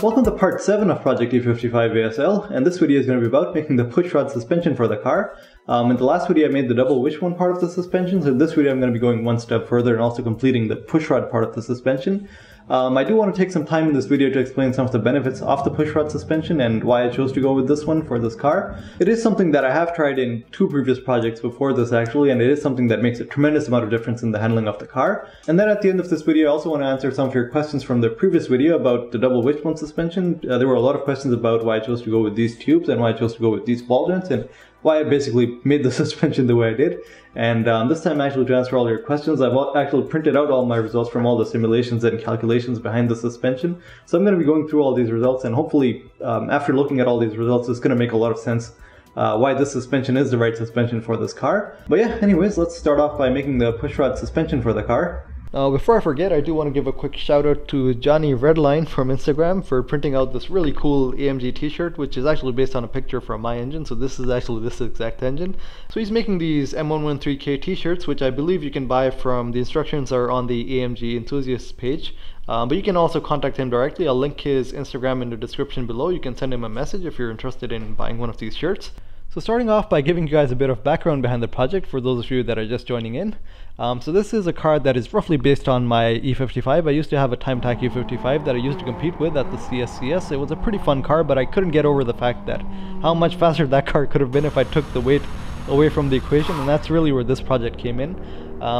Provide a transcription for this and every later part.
Welcome to part 7 of Project E55 ASL, and this video is going to be about making the pushrod suspension for the car. In the last video I made the double wishbone part of the suspension, so in this video I'm going to be going one step further and also completing the pushrod part of the suspension. I do want to take some time in this video to explain some of the benefits of the pushrod suspension and why I chose to go with this one for this car. It is something that I have tried in 2 previous projects before this actually, and it is something that makes a tremendous amount of difference in the handling of the car. And then at the end of this video I also want to answer some of your questions from the previous video about the double wishbone suspension. There were a lot of questions about why I chose to go with these tubes and why I chose to go with these ball joints and why I basically made the suspension the way I did. And this time actually to answer all your questions, I've actually printed out all my results from all the simulations and calculations behind the suspension. So I'm going to be going through all these results, and hopefully after looking at all these results it's going to make a lot of sense why this suspension is the right suspension for this car. But yeah, anyways, let's start off by making the pushrod suspension for the car. Before I forget, I do want to give a quick shout out to Johnny Redline from Instagram for printing out this really cool AMG t-shirt, which is actually based on a picture from my engine. So this is actually this exact engine. So he's making these M113K t-shirts, which I believe you can buy from, the instructions are on the AMG enthusiasts page. But you can also contact him directly. I'll link his Instagram in the description below. You can send him a message if you're interested in buying one of these shirts. So starting off by giving you guys a bit of background behind the project for those of you that are just joining in. So this is a car that is roughly based on my E55. I used to have a Time Attack E55 that I used to compete with at the CSCS. It was a pretty fun car, but I couldn't get over the fact that how much faster that car could have been if I took the weight away from the equation, and that's really where this project came in.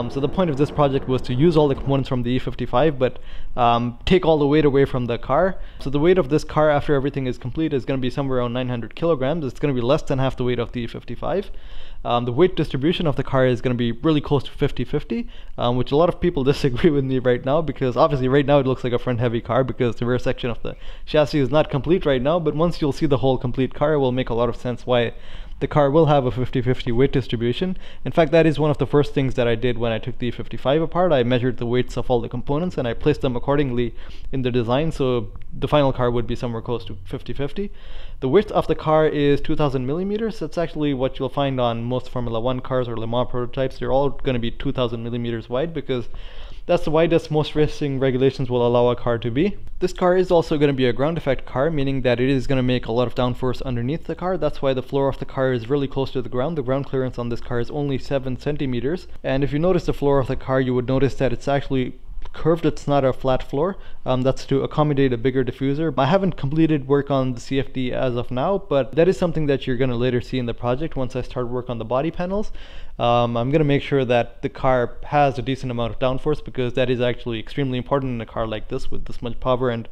So the point of this project was to use all the components from the E55 but take all the weight away from the car. So the weight of this car after everything is complete is going to be somewhere around 900 kilograms. It's going to be less than half the weight of the E55. The weight distribution of the car is going to be really close to 50-50, which a lot of people disagree with me right now, because obviously right now it looks like a front heavy car because the rear section of the chassis is not complete right now, but once you'll see the whole complete car it will make a lot of sense why the car will have a 50-50 weight distribution. In fact, that is one of the first things that I did when I took the E55 apart. I measured the weights of all the components and I placed them accordingly in the design, so the final car would be somewhere close to 50-50. The width of the car is 2000 millimeters. That's actually what you'll find on most Formula 1 cars or Le Mans prototypes. They're all going to be 2000 millimeters wide because that's the widest most racing regulations will allow a car to be. This car is also going to be a ground effect car, meaning that it is going to make a lot of downforce underneath the car. That's why the floor of the car is really close to the ground. The ground clearance on this car is only 7 centimeters. And if you notice the floor of the car, you would notice that it's actually curved. It's not a flat floor. That's to accommodate a bigger diffuser. I haven't completed work on the CFD as of now, but that is something that you're going to later see in the project once I start work on the body panels. I'm going to make sure that the car has a decent amount of downforce because that is actually extremely important in a car like this with this much power and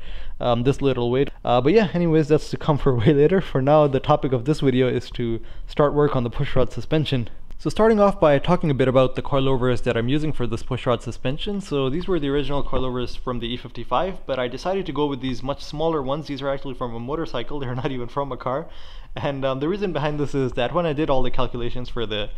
this little weight. But yeah, anyways, that's to come for way later. For now, the topic of this video is to start work on the pushrod suspension. So starting off by talking a bit about the coilovers that I'm using for this pushrod suspension. So these were the original coilovers from the E55, but I decided to go with these much smaller ones. These are actually from a motorcycle, they're not even from a car. And the reason behind this is that when I did all the calculations for the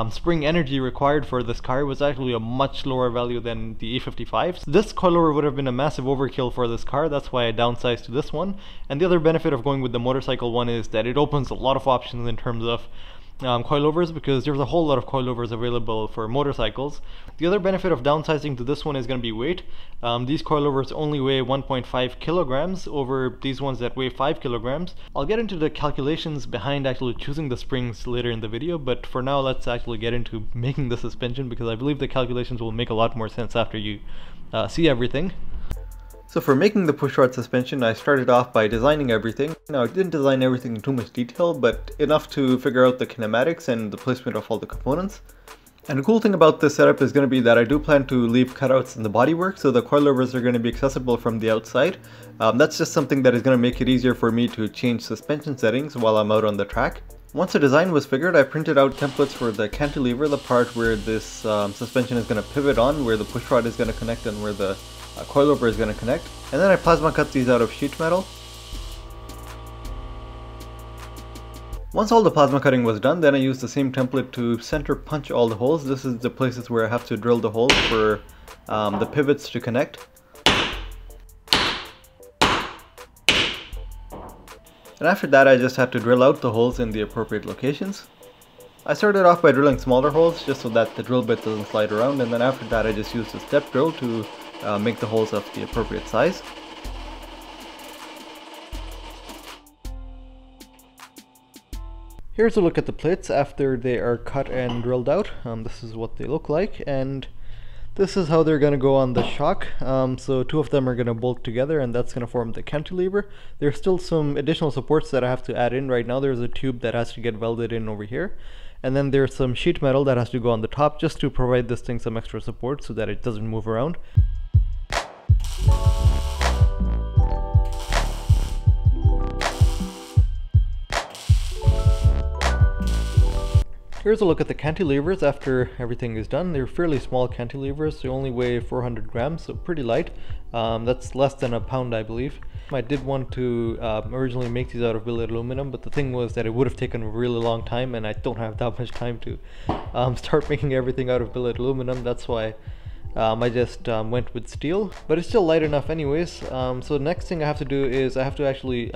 spring energy required for this car, it was actually a much lower value than the E55. So this coilover would have been a massive overkill for this car. That's why I downsized to this one. And the other benefit of going with the motorcycle one is that it opens a lot of options in terms of coilovers, because there's a whole lot of coilovers available for motorcycles. The other benefit of downsizing to this one is going to be weight. These coilovers only weigh 1.5 kilograms over these ones that weigh 5 kilograms. I'll get into the calculations behind actually choosing the springs later in the video, but for now let's actually get into making the suspension, because I believe the calculations will make a lot more sense after you see everything. So for making the pushrod suspension, I started off by designing everything. Now I didn't design everything in too much detail, but enough to figure out the kinematics and the placement of all the components. And the cool thing about this setup is going to be that I do plan to leave cutouts in the bodywork, so the coilovers are going to be accessible from the outside. That's just something that is going to make it easier for me to change suspension settings while I'm out on the track. Once the design was figured, I printed out templates for the cantilever, the part where this suspension is going to pivot on, where the pushrod is going to connect and where the coilover is going to connect. And then I plasma cut these out of sheet metal. Once all the plasma cutting was done, then I used the same template to center punch all the holes. This is the places where I have to drill the holes for the pivots to connect. And after that I just had to drill out the holes in the appropriate locations. I started off by drilling smaller holes just so that the drill bit doesn't slide around, and then after that I just used a step drill to make the holes of the appropriate size. Here's a look at the plates after they are cut and drilled out. This is what they look like, and this is how they're going to go on the shock. So two of them are going to bolt together, and that's going to form the cantilever. There's still some additional supports that I have to add in right now. There's a tube that has to get welded in over here. And then there's some sheet metal that has to go on the top just to provide this thing some extra support so that it doesn't move around. Here's a look at the cantilevers after everything is done. They're fairly small cantilevers. They only weigh 400 grams, so pretty light. That's less than a pound, I believe. I did want to originally make these out of billet aluminum, but the thing was that it would have taken a really long time, and I don't have that much time to start making everything out of billet aluminum. That's why I just went with steel, but it's still light enough anyways. So the next thing I have to do is I have to actually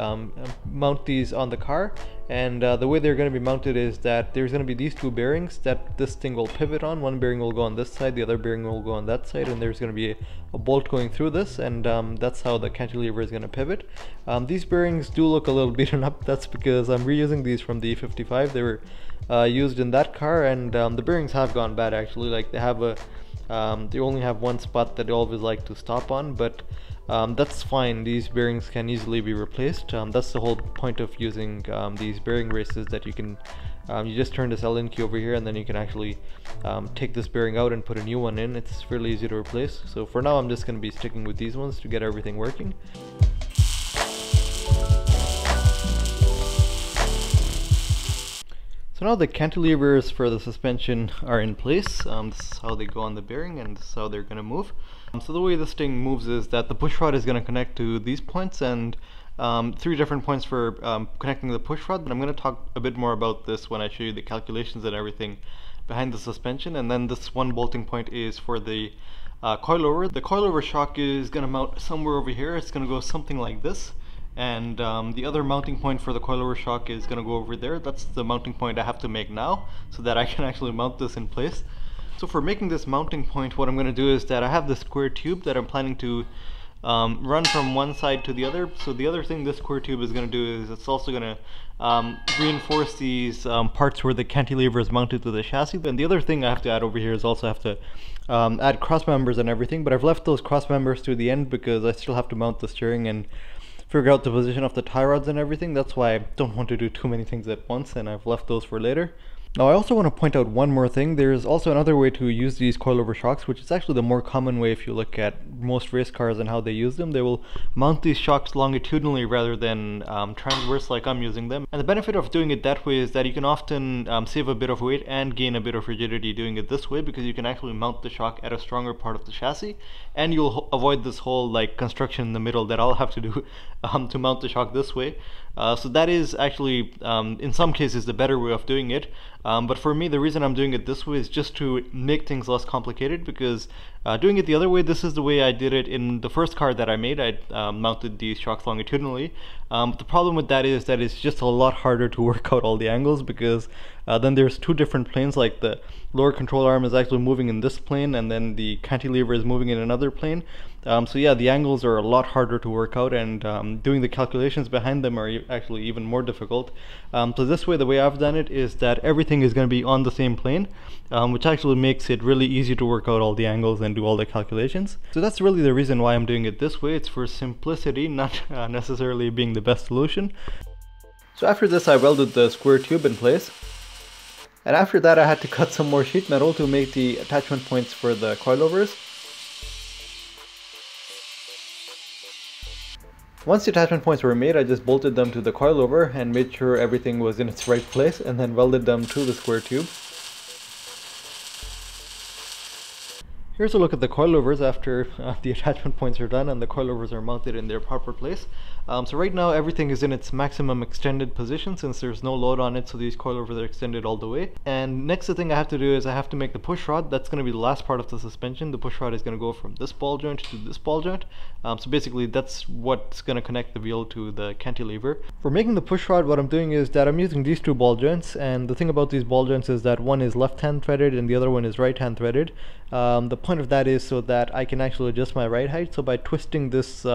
mount these on the car, and the way they're going to be mounted is that there's going to be these two bearings that this thing will pivot on. One bearing will go on this side, the other bearing will go on that side, and there's going to be a bolt going through this, and that's how the cantilever is going to pivot. These bearings do look a little beaten up. That's because I'm reusing these from the E55. They were used in that car, and the bearings have gone bad actually. Like they have a they only have one spot that they always like to stop on, but that's fine. These bearings can easily be replaced. That's the whole point of using these bearing races, that you can you just turn this Allen key over here, and then you can actually take this bearing out and put a new one in. It's fairly easy to replace. So for now I'm just going to be sticking with these ones to get everything working. So now the cantilevers for the suspension are in place. This is how they go on the bearing, and this is how they're going to move. So the way this thing moves is that the push rod is going to connect to these points, and 3 different points for connecting the push rod. And I'm going to talk a bit more about this when I show you the calculations and everything behind the suspension. And then this one bolting point is for the coilover. The coilover shock is going to mount somewhere over here. It's going to go something like this. And the other mounting point for the coilover shock is going to go over there. That's the mounting point I have to make now so that I can actually mount this in place. So for making this mounting point, what I'm going to do is that I have this square tube that I'm planning to run from one side to the other. So the other thing this square tube is going to do is it's also going to reinforce these parts where the cantilever is mounted to the chassis. And the other thing I have to add over here is also have to add cross members and everything, but I've left those cross members to the end because I still have to mount the steering and figure out the position of the tie rods and everything. That's why I don't want to do too many things at once, and I've left those for later. Now I also want to point out one more thing. There's also another way to use these coilover shocks, which is actually the more common way if you look at most race cars and how they use them. They will mount these shocks longitudinally rather than transverse like I'm using them. And the benefit of doing it that way is that you can often save a bit of weight and gain a bit of rigidity doing it this way, because you can actually mount the shock at a stronger part of the chassis, and you'll avoid this whole like construction in the middle that I'll have to do to mount the shock this way. So that is actually in some cases the better way of doing it. But for me, the reason I'm doing it this way is just to make things less complicated, because doing it the other way, this is the way I did it in the first car that I made. I mounted these shocks longitudinally. But the problem with that is that it's just a lot harder to work out all the angles, because then there's 2 different planes. Like the lower control arm is actually moving in this plane, and then the cantilever is moving in another plane. So yeah, the angles are a lot harder to work out, and doing the calculations behind them are actually even more difficult. So this way, the way I've done it is that everything is going to be on the same plane, which actually makes it really easy to work out all the angles and do all the calculations. So that's really the reason why I'm doing it this way. It's for simplicity, not necessarily being the best solution. So after this, I welded the square tube in place. And after that, I had to cut some more sheet metal to make the attachment points for the coilovers. Once the attachment points were made, I just bolted them to the coilover and made sure everything was in its right place, and then welded them to the square tube. Here's a look at the coilovers after the attachment points are done and the coilovers are mounted in their proper place. So right now everything is in its maximum extended position since there's no load on it, so these coilovers are extended all the way. And next the thing I have to do is I have to make the push rod. That's going to be the last part of the suspension. The push rod is going to go from this ball joint to this ball joint. So basically that's what's going to connect the wheel to the cantilever. For making the push rod, what I'm doing is that I'm using these 2 ball joints, and the thing about these ball joints is that one is left hand threaded and the other one is right hand threaded. The point of that is so that I can actually adjust my ride height. So by twisting this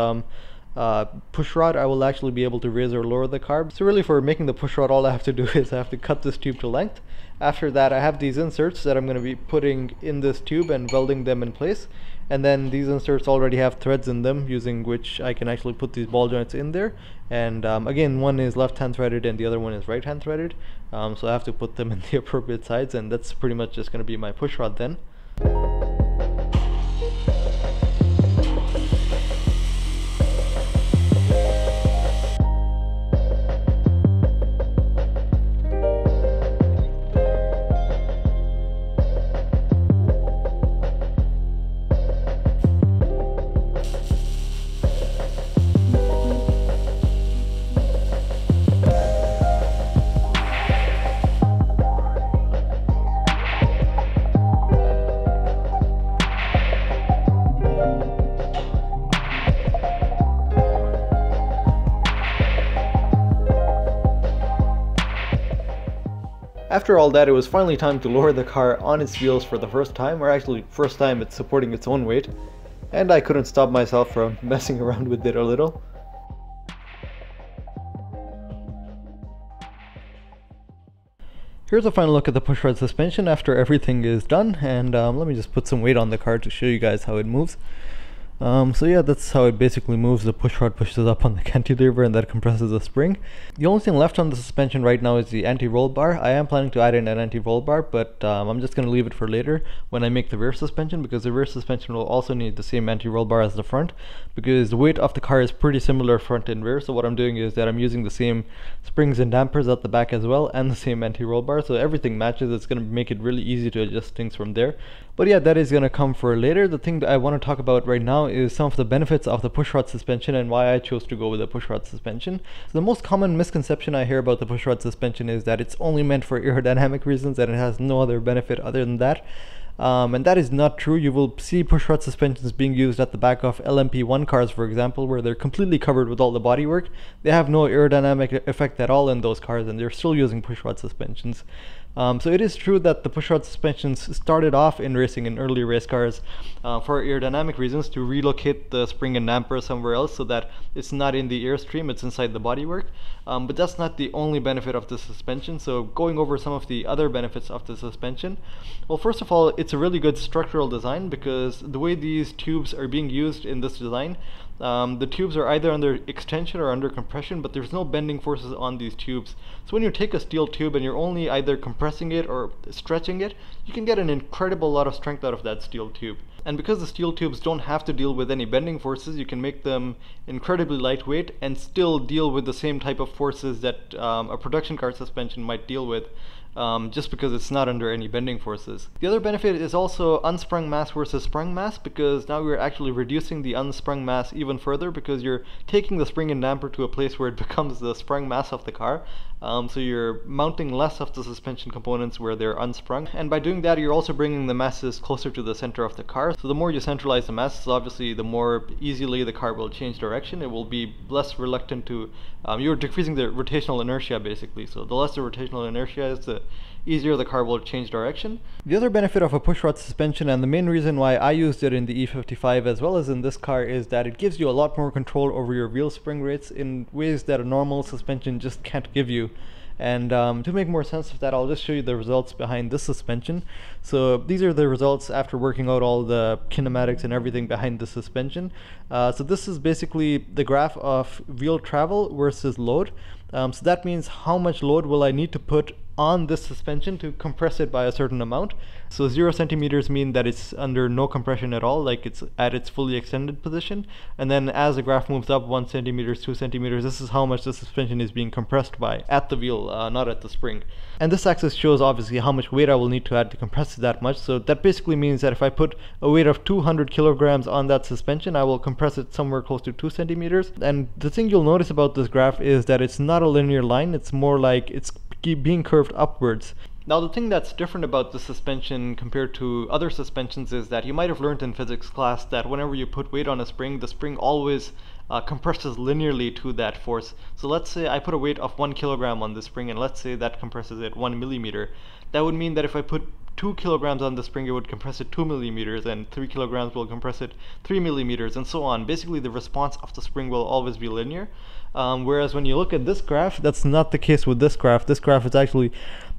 push rod, I will actually be able to raise or lower the car. So really for making the push rod, all I have to do is I have to cut this tube to length. After that, I have these inserts that I'm going to be putting in this tube and welding them in place. And then these inserts already have threads in them, using which I can actually put these ball joints in there. And again, one is left hand threaded and the other one is right hand threaded. So I have to put them in the appropriate sides, and that's pretty much just going to be my push rod then. After all that, it was finally time to lower the car on its wheels for the first time, or actually first time it's supporting its own weight, and I couldn't stop myself from messing around with it a little. Here's a final look at the pushrod suspension after everything is done, and let me just put some weight on the car to show you guys how it moves. So yeah, that's how it basically moves. The pushrod pushes up on the cantilever and that compresses the spring. The only thing left on the suspension right now is the anti-roll bar. I am planning to add in an anti-roll bar, but I'm just going to leave it for later when I make the rear suspension, because the rear suspension will also need the same anti-roll bar as the front, because the weight of the car is pretty similar front and rear. So what I'm doing is that I'm using the same springs and dampers at the back as well, and the same anti-roll bar, so everything matches. It's going to make it really easy to adjust things from there. But yeah, that is going to come for later. The thing that I want to talk about right now is some of the benefits of the pushrod suspension and why I chose to go with a pushrod suspension. So the most common misconception I hear about the pushrod suspension is that it's only meant for aerodynamic reasons and it has no other benefit other than that. And that is not true. You will see pushrod suspensions being used at the back of LMP1 cars, for example, where they're completely covered with all the bodywork. They have no aerodynamic effect at all in those cars, and they're still using pushrod suspensions. So it is true that the pushrod suspensions started off in racing in early race cars for aerodynamic reasons, to relocate the spring and damper somewhere else so that it's not in the airstream, it's inside the bodywork. But that's not the only benefit of the suspension. So going over some of the other benefits of the suspension. Well, first of all, it's a really good structural design, because the way these tubes are being used in this design, the tubes are either under extension or under compression, but there's no bending forces on these tubes. So when you take a steel tube and you're only either compressing it or stretching it, you can get an incredible lot of strength out of that steel tube. And because the steel tubes don't have to deal with any bending forces, you can make them incredibly lightweight and still deal with the same type of forces that a production car suspension might deal with, just because it's not under any bending forces. The other benefit is also unsprung mass versus sprung mass, because now we're actually reducing the unsprung mass even further, because you're taking the spring and damper to a place where it becomes the sprung mass of the car. So you're mounting less of the suspension components where they're unsprung, and by doing that you're also bringing the masses closer to the center of the car. So the more you centralize the masses, obviously the more easily the car will change direction. It will be less reluctant to, you're decreasing the rotational inertia basically. So the less the rotational inertia is, the easier the car will change direction. The other benefit of a pushrod suspension, and the main reason why I used it in the E55 as well as in this car, is that it gives you a lot more control over your wheel spring rates in ways that a normal suspension just can't give you. And to make more sense of that, I'll just show you the results behind this suspension. So these are the results after working out all the kinematics and everything behind the suspension. So this is basically the graph of wheel travel versus load. So that means how much load will I need to put on this suspension to compress it by a certain amount. So 0 centimeters mean that it's under no compression at all, like it's at its fully extended position. And then as the graph moves up 1 centimeters, 2 centimeters, this is how much the suspension is being compressed by at the wheel, not at the spring. And this axis shows obviously how much weight I will need to add to compress it that much. So that basically means that if I put a weight of 200 kilograms on that suspension, I will compress it somewhere close to 2 centimeters. And the thing you'll notice about this graph is that it's not a linear line, it's more like it's being curved upwards. Now the thing that's different about the suspension compared to other suspensions is that you might have learned in physics class that whenever you put weight on a spring, the spring always compresses linearly to that force. So let's say I put a weight of 1 kilogram on the spring, and let's say that compresses it 1 millimeter. That would mean that if I put 2 kilograms on the spring, it would compress it 2 millimeters, and 3 kilograms will compress it 3 millimeters, and so on. Basically, the response of the spring will always be linear. Whereas when you look at this graph, that's not the case with this graph. This graph is actually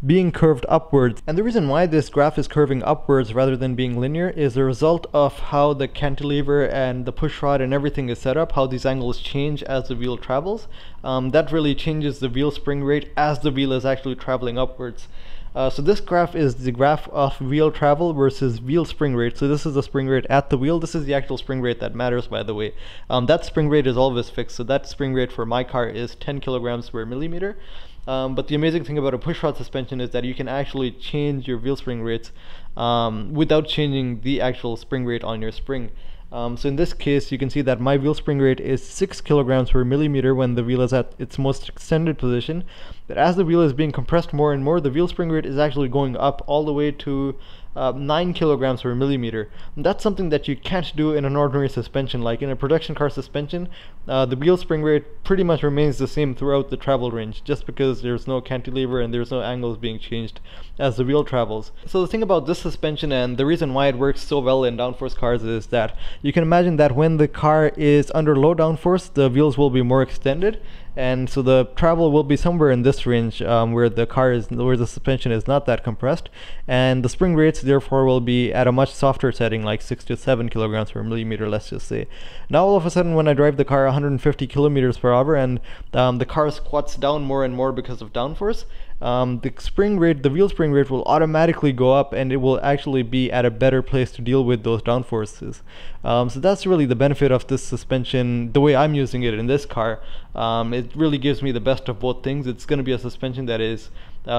being curved upwards. And the reason why this graph is curving upwards rather than being linear is the result of how the cantilever and the push rod and everything is set up, how these angles change as the wheel travels. That really changes the wheel spring rate as the wheel is actually traveling upwards. So this graph is the graph of wheel travel versus wheel spring rate. So this is the spring rate at the wheel. This is the actual spring rate that matters, by the way. That spring rate is always fixed. So that spring rate for my car is 10 kilograms per millimeter. But the amazing thing about a pushrod suspension is that you can actually change your wheel spring rates without changing the actual spring rate on your spring. So in this case, you can see that my wheel spring rate is 6 kilograms per millimeter when the wheel is at its most extended position. But as the wheel is being compressed more and more, the wheel spring rate is actually going up all the way to 9 kilograms per millimeter. And that's something that you can't do in an ordinary suspension. Like in a production car suspension, the wheel spring rate pretty much remains the same throughout the travel range, just because there's no cantilever and there's no angles being changed as the wheel travels. So the thing about this suspension, and the reason why it works so well in downforce cars, is that you can imagine that when the car is under low downforce, the wheels will be more extended, and so the travel will be somewhere in this range where the suspension is not that compressed, and the spring rates therefore will be at a much softer setting, like 6 to 7 kilograms per millimeter, let's just say. Now all of a sudden, when I drive the car 150 kilometers per hour and the car squats down more and more because of downforce, the spring rate, the wheel spring rate, will automatically go up, and it will actually be at a better place to deal with those downforces. So that's really the benefit of this suspension, the way I'm using it in this car. It really gives me the best of both things. It's going to be a suspension that is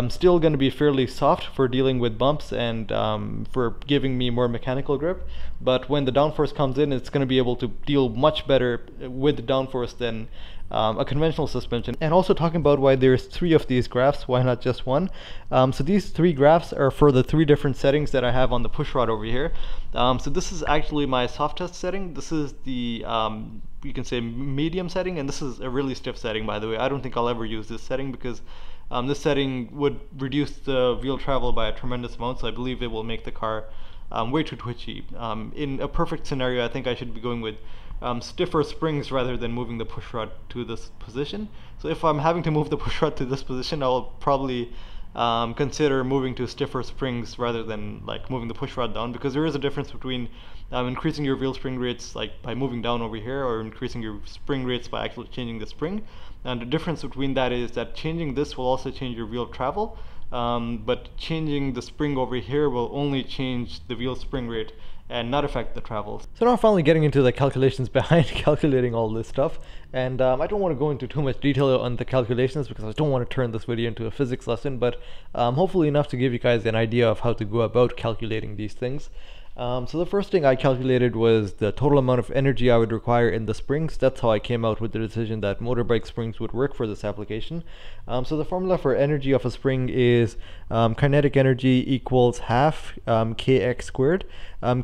still going to be fairly soft for dealing with bumps and for giving me more mechanical grip, but when the downforce comes in, it's going to be able to deal much better with the downforce than a conventional suspension. And also talking about why there's 3 of these graphs, why not just one? So these 3 graphs are for the 3 different settings that I have on the pushrod over here. So this is actually my soft test setting. This is the you can say medium setting, and this is a really stiff setting, by the way. I don't think I'll ever use this setting because this setting would reduce the wheel travel by a tremendous amount, so I believe it will make the car way too twitchy. In a perfect scenario, I think I should be going with stiffer springs rather than moving the pushrod to this position. So if I'm having to move the pushrod to this position, I'll probably consider moving to stiffer springs rather than like moving the pushrod down, because there is a difference between increasing your wheel spring rates like by moving down over here, or increasing your spring rates by actually changing the spring. And the difference between that is that changing this will also change your wheel travel, but changing the spring over here will only change the wheel spring rate and not affect the travel. So now finally getting into the calculations behind calculating all this stuff, and I don't want to go into too much detail on the calculations because I don't want to turn this video into a physics lesson, but hopefully enough to give you guys an idea of how to go about calculating these things. So the first thing I calculated was the total amount of energy I would require in the springs. That's how I came out with the decision that motorbike springs would work for this application. So the formula for energy of a spring is kinetic energy equals half kx squared.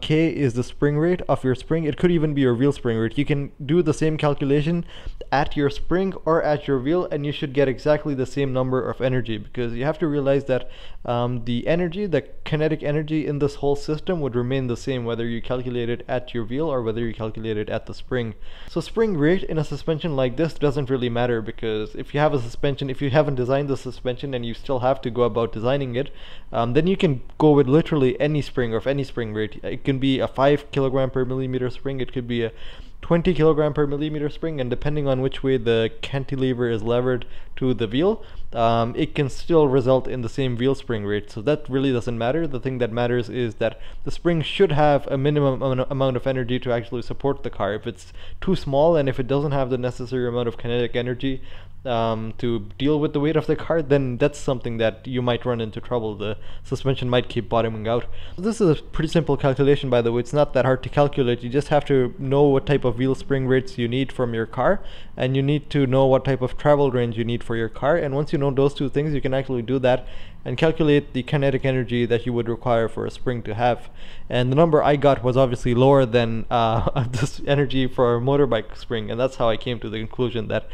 K is the spring rate of your spring. It could even be your wheel spring rate. You can do the same calculation at your spring or at your wheel, and you should get exactly the same number of energy, because you have to realize that the kinetic energy in this whole system would remain the same whether you calculate it at your wheel or whether you calculate it at the spring. So spring rate in a suspension like this doesn't really matter, because if you have a suspension, if you haven't designed the suspension and you still have to go about designing it, then you can go with literally any spring of any spring rate. It can be a 5 kilogram per millimeter spring, it could be a 20 kilogram per millimeter spring, and depending on which way the cantilever is levered to the wheel, it can still result in the same wheel spring rate. So that really doesn't matter. The thing that matters is that the spring should have a minimum amount of energy to actually support the car. If it's too small and if it doesn't have the necessary amount of kinetic energy to deal with the weight of the car, then that's something that you might run into trouble. The suspension might keep bottoming out. This is a pretty simple calculation, by the way. It's not that hard to calculate. You just have to know what type of wheel spring rates you need from your car, and you need to know what type of travel range you need for your car. And once you know those 2 things, you can actually do that and calculate the kinetic energy that you would require for a spring to have. And the number I got was obviously lower than this energy for a motorbike spring, and that's how I came to the conclusion that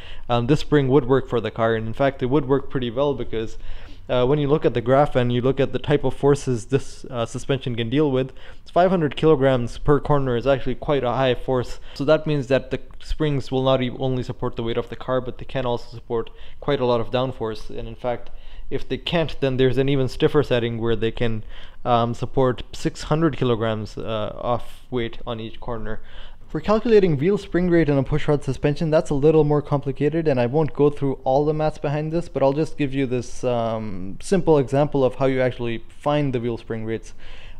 this spring would work for the car. And in fact, it would work pretty well, because when you look at the graph and you look at the type of forces this suspension can deal with, 500 kilograms per corner is actually quite a high force. So that means that the springs will not only support the weight of the car, but they can also support quite a lot of downforce. And in fact, if they can't, then there's an even stiffer setting where they can support 600 kilograms of weight on each corner. For calculating real spring rate in a pushrod suspension, that's a little more complicated, and I won't go through all the maths behind this, but I'll just give you this simple example of how you actually find the real spring rates.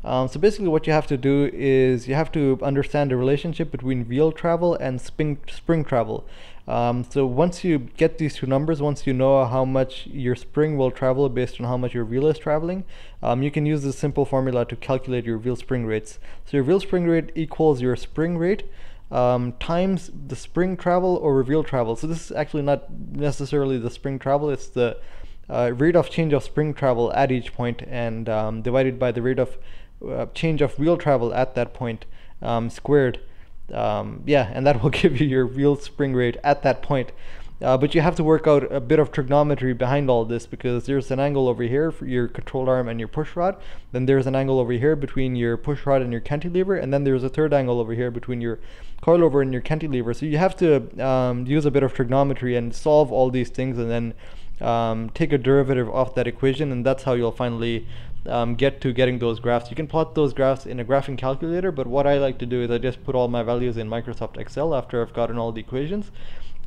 So basically what you have to do is you have to understand the relationship between real travel and spring travel. So once you get these two numbers, once you know how much your spring will travel based on how much your reel is traveling, you can use this simple formula to calculate your real spring rates. So your real spring rate equals your spring rate times the spring travel over real travel. So this is actually not necessarily the spring travel, it's the rate of change of spring travel at each point, and divided by the rate of change of real travel at that point squared. Yeah, and that will give you your real spring rate at that point. But you have to work out a bit of trigonometry behind all this, because there's an angle over here for your control arm and your push rod, then there's an angle over here between your push rod and your cantilever, and then there's a third angle over here between your coilover and your cantilever. So you have to use a bit of trigonometry and solve all these things, and then take a derivative of that equation, and that's how you'll finally get to getting those graphs. You can plot those graphs in a graphing calculator, but what I like to do is I just put all my values in Microsoft Excel after I've gotten all the equations,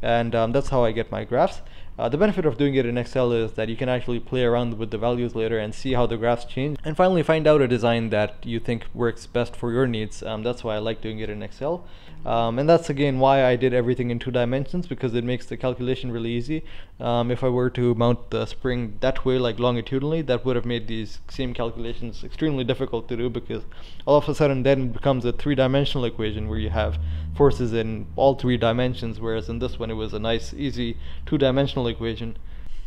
and that's how I get my graphs. The benefit of doing it in Excel is that you can actually play around with the values later and see how the graphs change, and finally find out a design that you think works best for your needs. That's why I like doing it in Excel. And that's again why I did everything in 2 dimensions, because it makes the calculation really easy. If I were to mount the spring that way, like longitudinally, that would have made these same calculations extremely difficult to do, because all of a sudden then it becomes a 3-dimensional equation where you have forces in all 3 dimensions, whereas in this one it was a nice easy 2-dimensional equation.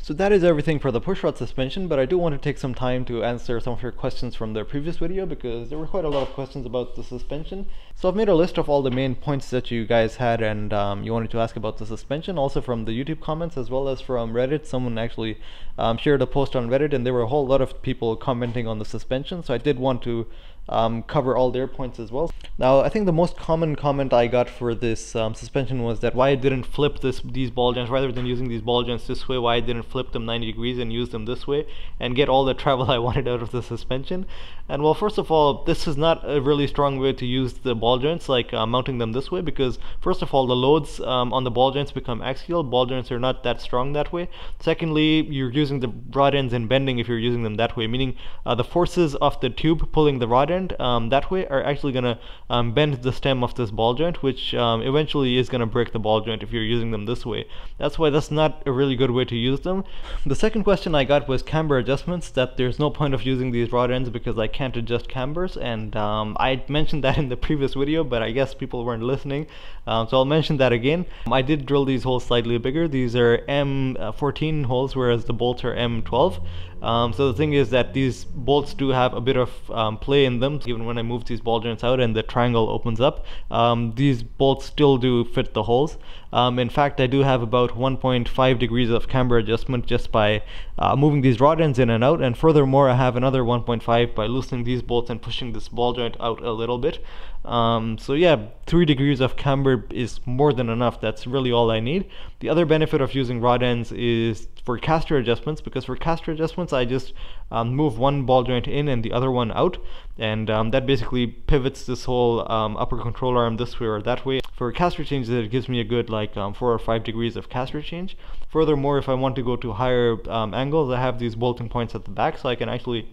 So that is everything for the pushrod suspension, but I do want to take some time to answer some of your questions from the previous video, because there were quite a lot of questions about the suspension. So I've made a list of all the main points that you guys had and you wanted to ask about the suspension, also from the YouTube comments as well as from Reddit. Someone actually shared a post on Reddit, and there were a whole lot of people commenting on the suspension, so I did want to cover all their points as well. Now, I think the most common comment I got for this suspension was that why I didn't flip these ball joints, rather than using these ball joints this way, why I didn't flip them 90 degrees and use them this way and get all the travel I wanted out of the suspension. And well, first of all, this is not a really strong way to use the ball joints, like mounting them this way, because first of all, the loads on the ball joints become axial. Ball joints are not that strong that way. Secondly, you're using the rod ends in bending if you're using them that way, meaning the forces of the tube pulling the rod end that way are actually going to bend the stem of this ball joint, which eventually is going to break the ball joint if you're using them this way. That's why that's not a really good way to use them. The second question I got was camber adjustments, that there's no point of using these rod ends because I can't adjust cambers, and I mentioned that in the previous video, but I guess people weren't listening, so I'll mention that again. I did drill these holes slightly bigger. These are M14 holes, whereas the bolts are M12. So the thing is that these bolts do have a bit of play in them. Even when I move these ball joints out and the triangle opens up, these bolts still do fit the holes. In fact, I do have about 1.5 degrees of camber adjustment just by moving these rod ends in and out, and furthermore I have another 1.5 by loosening these bolts and pushing this ball joint out a little bit. So yeah, 3 degrees of camber is more than enough. That's really all I need. The other benefit of using rod ends is for caster adjustments, because for caster adjustments I just move one ball joint in and the other one out, and that basically pivots this whole upper control arm this way or that way. For caster changes, it gives me a good like 4 or 5 degrees of caster change. Furthermore, if I want to go to higher angles, I have these bolting points at the back, so I can actually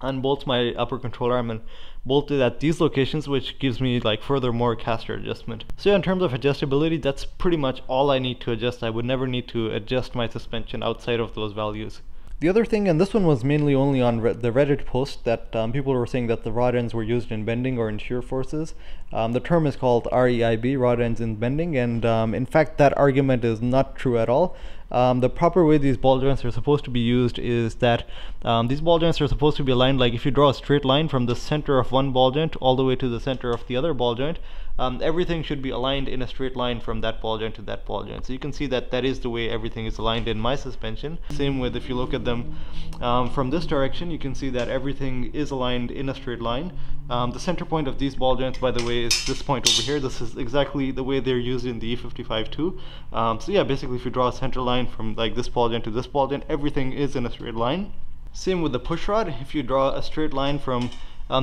unbolt my upper control arm and bolt it at these locations, which gives me like furthermore caster adjustment. So yeah, in terms of adjustability, that's pretty much all I need to adjust. I would never need to adjust my suspension outside of those values. The other thing, and this one was mainly only on the Reddit post, that people were saying that the rod ends were used in bending or in shear forces. The term is called REIB, rod ends in bending, and in fact that argument is not true at all. the proper way these ball joints are supposed to be used is that these ball joints are supposed to be aligned like if you draw a straight line from the center of one ball joint all the way to the center of the other ball joint. Everything should be aligned in a straight line from that ball joint to that ball joint. So you can see that that is the way everything is aligned in my suspension. Same with if you look at them from this direction, you can see that everything is aligned in a straight line. The center point of these ball joints, by the way, is this point over here. This is exactly the way they're used in the E55 too. So yeah, basically if you draw a center line from like this ball joint to this ball joint, everything is in a straight line. Same with the push rod. If you draw a straight line from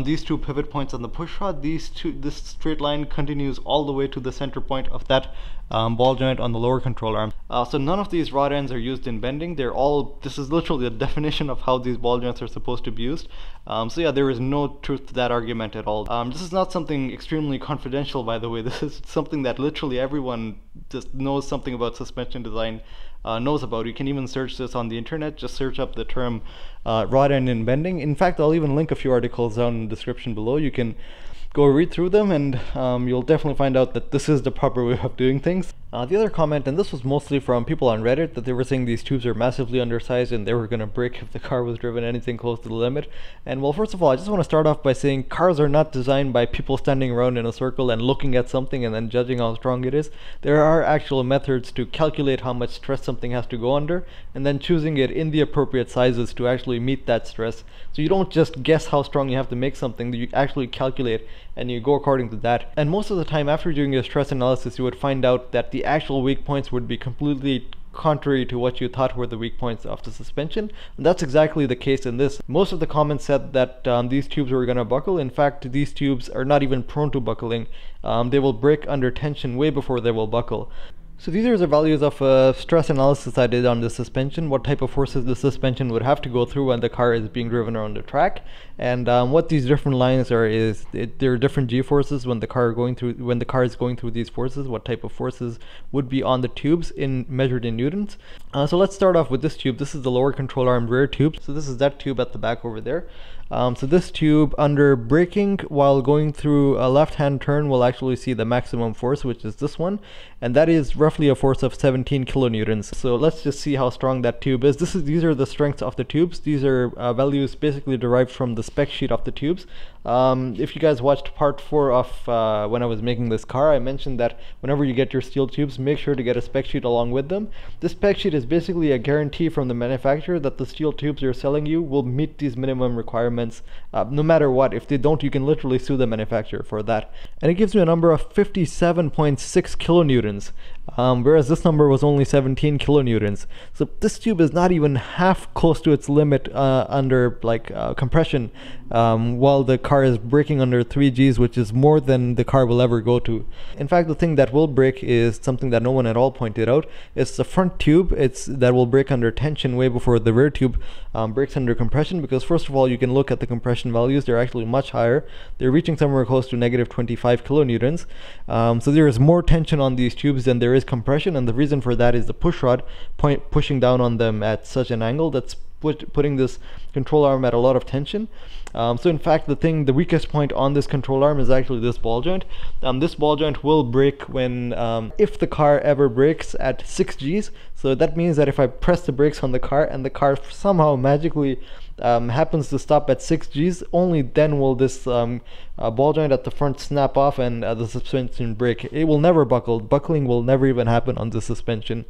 these two pivot points on the push rod, this straight line continues all the way to the center point of that ball joint on the lower control arm. So none of these rod ends are used in bending. This is literally the definition of how these ball joints are supposed to be used. So yeah, there is no truth to that argument at all. This is not something extremely confidential, by the way. This is something that literally everyone just knows something about suspension design knows about. You can even search this on the internet. Just search up the term rod end in bending. In fact, I'll even link a few articles down in the description below. You can go read through them, and you'll definitely find out that this is the proper way of doing things. The other comment, and this was mostly from people on Reddit, that they were saying these tubes are massively undersized and they were going to break if the car was driven anything close to the limit. And well, first of all, I just want to start off by saying cars are not designed by people standing around in a circle and looking at something and then judging how strong it is. There are actual methods to calculate how much stress something has to go under, and then choosing it in the appropriate sizes to actually meet that stress. So you don't just guess how strong you have to make something, you actually calculate and you go according to that. And most of the time after doing your stress analysis, you would find out that the actual weak points would be completely contrary to what you thought were the weak points of the suspension. And that's exactly the case in this. Most of the comments said that these tubes were going to buckle. In fact, these tubes are not even prone to buckling. They will break under tension way before they will buckle. So these are the values of stress analysis I did on the suspension, what type of forces the suspension would have to go through when the car is being driven around the track, and what these different lines are is there are different g-forces when the car is going through these forces, what type of forces would be on the tubes measured in newtons. So let's start off with this tube. This is the lower control arm rear tube. So this is that tube at the back over there. So this tube, under braking while going through a left-hand turn, will actually see the maximum force, which is this one, and that is roughly a force of 17 kilonewtons. So let's just see how strong that tube is. These are the strengths of the tubes. These are values basically derived from the spec sheet of the tubes. If you guys watched part 4 of when I was making this car, I mentioned that whenever you get your steel tubes, make sure to get a spec sheet along with them. This spec sheet is basically a guarantee from the manufacturer that the steel tubes they're selling you will meet these minimum requirements no matter what. If they don't, you can literally sue the manufacturer for that. And it gives you a number of 57.6 kilonewtons, whereas this number was only 17 kilonewtons. So this tube is not even half close to its limit under compression, while the car is braking under 3 Gs, which is more than the car will ever go to. In fact, the thing that will break is something that no one at all pointed out. It's the front tube that will break under tension way before the rear tube breaks under compression, because first of all, you can look at the compression values. They're actually much higher. They're reaching somewhere close to negative 25 kilonewtons. So there is more tension on these tubes than there is compression, and the reason for that is the push rod pushing down on them at such an angle that's putting this control arm at a lot of tension. So in fact, the weakest point on this control arm is actually this ball joint. This ball joint will break when if the car ever brakes at 6 Gs. So that means that if I press the brakes on the car and the car somehow magically happens to stop at 6 Gs, only then will this ball joint at the front snap off and the suspension break. It will never buckle. Buckling will never even happen on the suspension.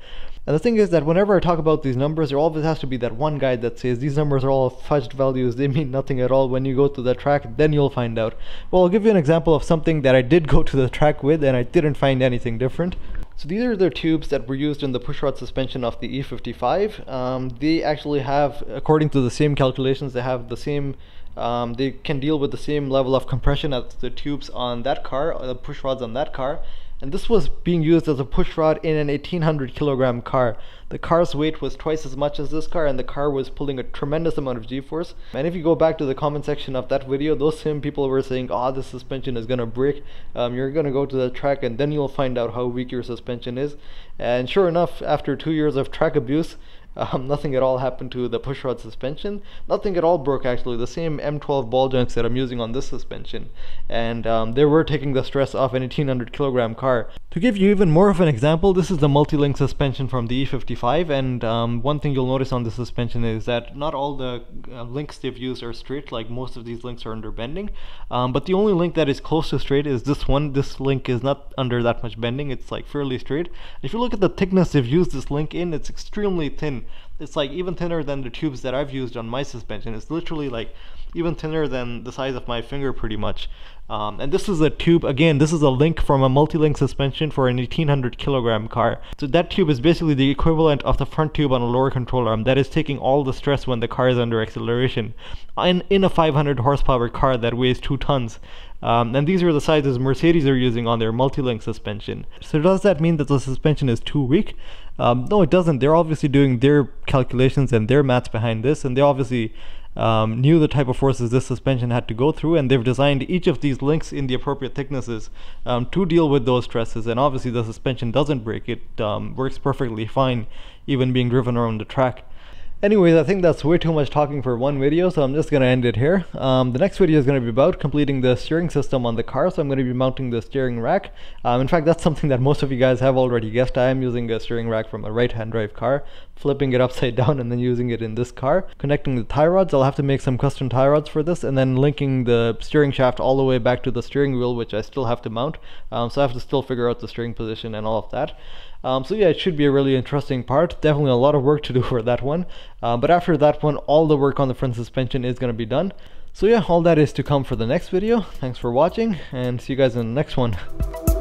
And the thing is that whenever I talk about these numbers, there always has to be that one guy that says these numbers are all fudged values, they mean nothing at all. When you go to the track, then you'll find out. Well, I'll give you an example of something that I did go to the track with and I didn't find anything different. So these are the tubes that were used in the pushrod suspension of the E55. They actually have, according to the same calculations, they have the same they can deal with the same level of compression as the tubes on that car, or the push rods on that car. And this was being used as a push rod in an 1800 kilogram car. The car's weight was twice as much as this car, and the car was pulling a tremendous amount of g-force. And if you go back to the comment section of that video, those same people were saying, oh, the suspension is gonna break. You're gonna go to the track and then you'll find out how weak your suspension is. And sure enough, after 2 years of track abuse, Nothing at all happened to the pushrod suspension. Nothing at all broke actually. The same M12 ball joints that I'm using on this suspension, and they were taking the stress off an 1800 kilogram car. To give you even more of an example, this is the multi-link suspension from the E55, and one thing you'll notice on the suspension is that not all the links they've used are straight. Like most of these links are under bending, but the only link that is close to straight is this one. This link is not under that much bending. It's like fairly straight. If you look at the thickness they've used this link in, it's extremely thin. It's like even thinner than the tubes that I've used on my suspension. It's literally like even thinner than the size of my finger pretty much. And this is a tube, again, this is a link from a multi-link suspension for an 1800 kilogram car. So that tube is basically the equivalent of the front tube on a lower control arm that is taking all the stress when the car is under acceleration in a 500 horsepower car that weighs 2 tons. And these are the sizes Mercedes are using on their multi-link suspension. So does that mean that the suspension is too weak? No, it doesn't. They're obviously doing their calculations and their maths behind this, and they obviously knew the type of forces this suspension had to go through, and they've designed each of these links in the appropriate thicknesses to deal with those stresses. And obviously the suspension doesn't break. It works perfectly fine, even being driven around the track. Anyways, I think that's way too much talking for one video, so I'm just going to end it here. The next video is going to be about completing the steering system on the car, so I'm going to be mounting the steering rack. In fact, that's something that most of you guys have already guessed. I am using a steering rack from a right-hand drive car, flipping it upside down and then using it in this car. Connecting the tie rods, I'll have to make some custom tie rods for this, and then linking the steering shaft all the way back to the steering wheel, which I still have to mount. So I have to still figure out the steering position and all of that. So yeah, it should be a really interesting part. Definitely a lot of work to do for that one. But after that one, all the work on the front suspension is going to be done. So yeah, all that is to come for the next video. Thanks for watching, and see you guys in the next one.